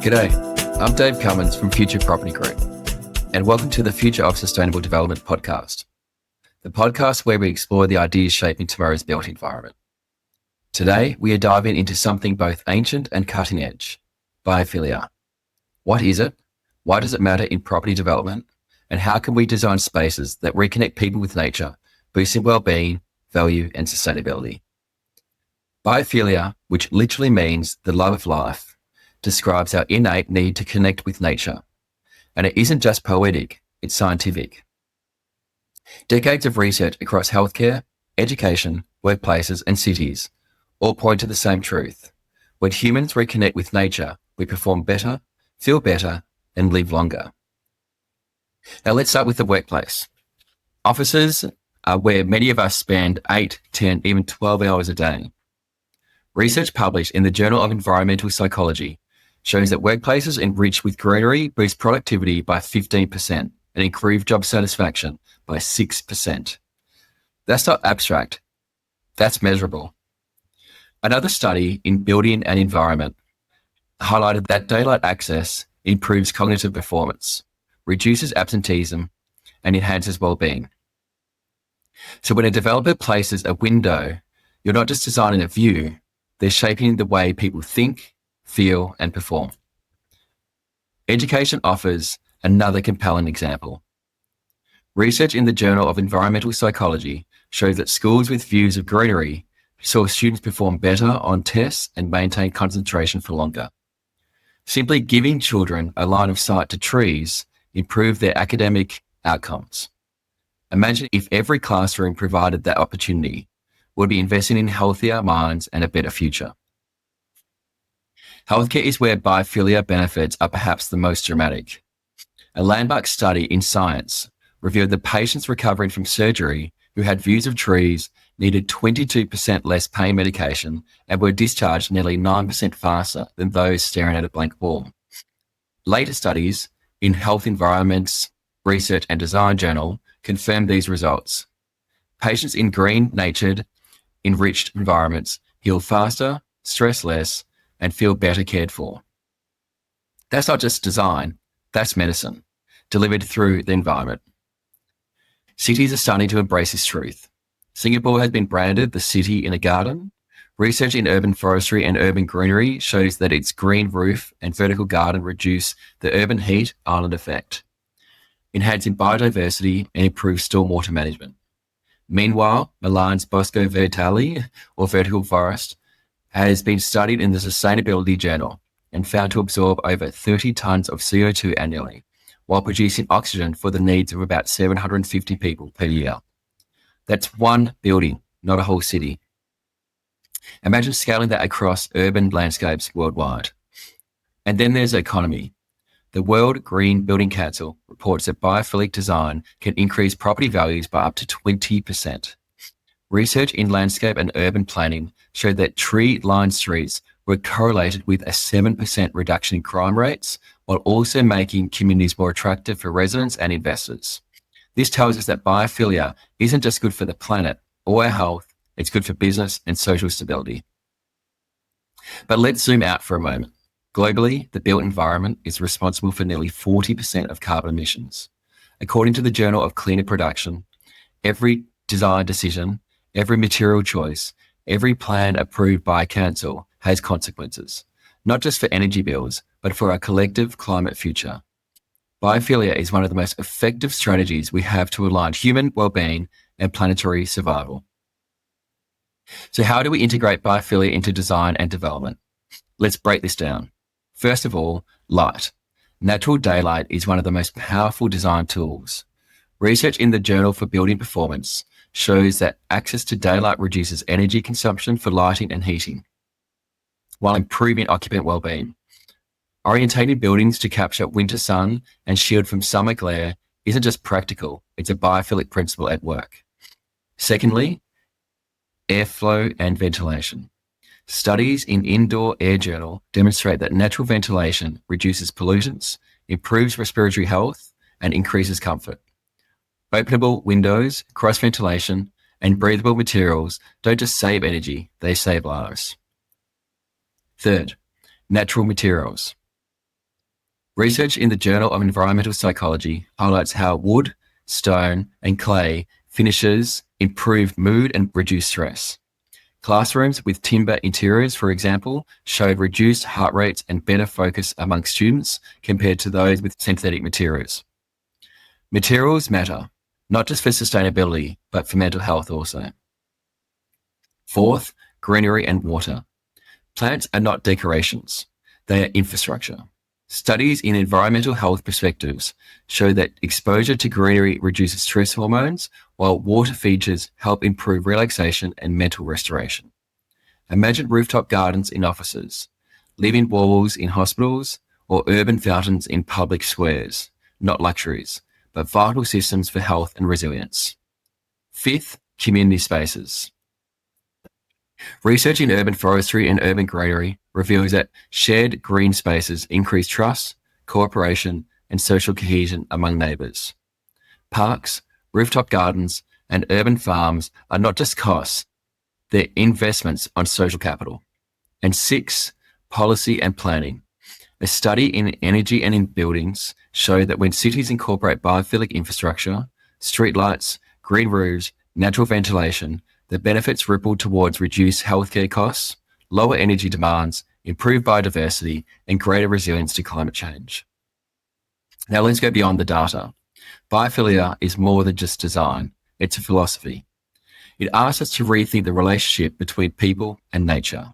G'day, I'm Dave Cummins from Future Property Group, and welcome to the Future of Sustainable Development podcast, the podcast where we explore the ideas shaping tomorrow's built environment. Today, we are diving into something both ancient and cutting edge, biophilia. What is it? Why does it matter in property development? And how can we design spaces that reconnect people with nature, boosting well-being, value, and sustainability? Biophilia, which literally means the love of life, describes our innate need to connect with nature. And it isn't just poetic, it's scientific. Decades of research across healthcare, education, workplaces, and cities all point to the same truth. When humans reconnect with nature, we perform better, feel better, and live longer. Now let's start with the workplace. Offices are where many of us spend 8, 10, even 12 hours a day. Research published in the Journal of Environmental Psychology shows that workplaces enriched with greenery boost productivity by 15% and improve job satisfaction by 6%. That's not abstract, that's measurable. Another study in building and environment highlighted that daylight access improves cognitive performance, reduces absenteeism, and enhances well-being. So when a developer places a window, you're not just designing a view, they're shaping the way people think, feel, and perform. Education offers another compelling example. Research in the Journal of Environmental Psychology shows that schools with views of greenery saw students perform better on tests and maintain concentration for longer. Simply giving children a line of sight to trees improved their academic outcomes. Imagine if every classroom provided that opportunity. We'd be investing in healthier minds and a better future. Healthcare is where biophilia benefits are perhaps the most dramatic. A landmark study in Science revealed that patients recovering from surgery who had views of trees needed 22% less pain medication and were discharged nearly 9% faster than those staring at a blank wall. Later studies in Health Environments, Research and Design Journal confirmed these results. Patients in green-natured, enriched environments heal faster, stress less, and feel better cared for. That's not just design, that's medicine, delivered through the environment. Cities are starting to embrace this truth. Singapore has been branded the city in a garden. Research in urban forestry and urban greenery shows that its green roof and vertical garden reduce the urban heat island effect, enhancing biodiversity and improve stormwater management. Meanwhile, Milan's Bosco Verticale, or vertical forest, has been studied in the Sustainability Journal and found to absorb over 30 tons of CO2 annually, while producing oxygen for the needs of about 750 people per year. That's one building, not a whole city. Imagine scaling that across urban landscapes worldwide. And then there's the economy. The World Green Building Council reports that biophilic design can increase property values by up to 20%. Research in landscape and urban planning showed that tree-lined streets were correlated with a 7% reduction in crime rates, while also making communities more attractive for residents and investors. This tells us that biophilia isn't just good for the planet or our health, it's good for business and social stability. But let's zoom out for a moment. Globally, the built environment is responsible for nearly 40% of carbon emissions. According to the Journal of Cleaner Production, every design decision, every material choice, every plan approved by a council has consequences, not just for energy bills, but for our collective climate future. Biophilia is one of the most effective strategies we have to align human well-being and planetary survival. So how do we integrate biophilia into design and development? Let's break this down. First of all, light. Natural daylight is one of the most powerful design tools. Research in the Journal for Building Performance shows that access to daylight reduces energy consumption for lighting and heating, while improving occupant well-being. Orientating buildings to capture winter sun and shield from summer glare isn't just practical, it's a biophilic principle at work. Secondly, airflow and ventilation. Studies in Indoor Air Journal demonstrate that natural ventilation reduces pollutants, improves respiratory health, and increases comfort. Openable windows, cross-ventilation, and breathable materials don't just save energy, they save lives. Third, natural materials. Research in the Journal of Environmental Psychology highlights how wood, stone, and clay finishes improve mood and reduce stress. Classrooms with timber interiors, for example, showed reduced heart rates and better focus among students compared to those with synthetic materials. Materials matter, not just for sustainability, but for mental health also. Fourth, greenery and water. Plants are not decorations, they are infrastructure. Studies in environmental health perspectives show that exposure to greenery reduces stress hormones, while water features help improve relaxation and mental restoration. Imagine rooftop gardens in offices, living walls in hospitals, or urban fountains in public squares, not luxuries, but vital systems for health and resilience. Fifth, community spaces. Research in urban forestry and urban greenery reveals that shared green spaces increase trust, cooperation, and social cohesion among neighbours. Parks, rooftop gardens, and urban farms are not just costs, they're investments on social capital. And six, policy and planning. A study in energy and in buildings showed that when cities incorporate biophilic infrastructure, streetlights, green roofs, natural ventilation, the benefits ripple towards reduced healthcare costs, lower energy demands, improved biodiversity, and greater resilience to climate change. Now let's go beyond the data. Biophilia is more than just design, it's a philosophy. It asks us to rethink the relationship between people and nature.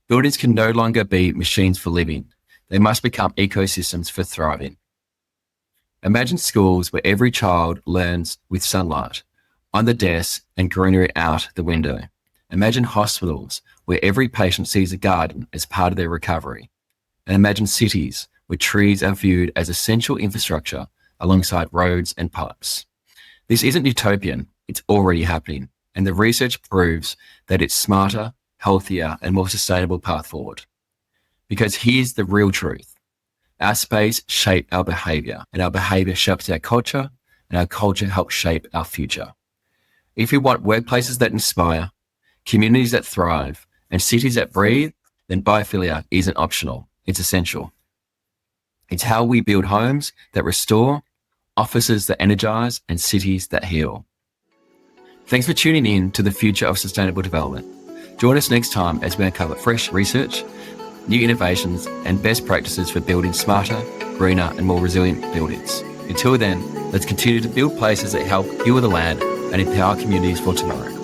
Buildings can no longer be machines for living, they must become ecosystems for thriving. Imagine schools where every child learns with sunlight, on the desk and greenery out the window. Imagine hospitals where every patient sees a garden as part of their recovery. And imagine cities where trees are viewed as essential infrastructure alongside roads and pipes. This isn't utopian, it's already happening. And the research proves that it's smarter, healthier, and more sustainable path forward. Because here's the real truth. Our space shapes our behavior, and our behavior shapes our culture, and our culture helps shape our future. If we want workplaces that inspire, communities that thrive, and cities that breathe, then biophilia isn't optional, it's essential. It's how we build homes that restore, offices that energize, and cities that heal. Thanks for tuning in to the future of sustainable development. Join us next time as we uncover fresh research, new innovations, and best practices for building smarter, greener, and more resilient buildings. Until then, let's continue to build places that help heal the land and empower communities for tomorrow.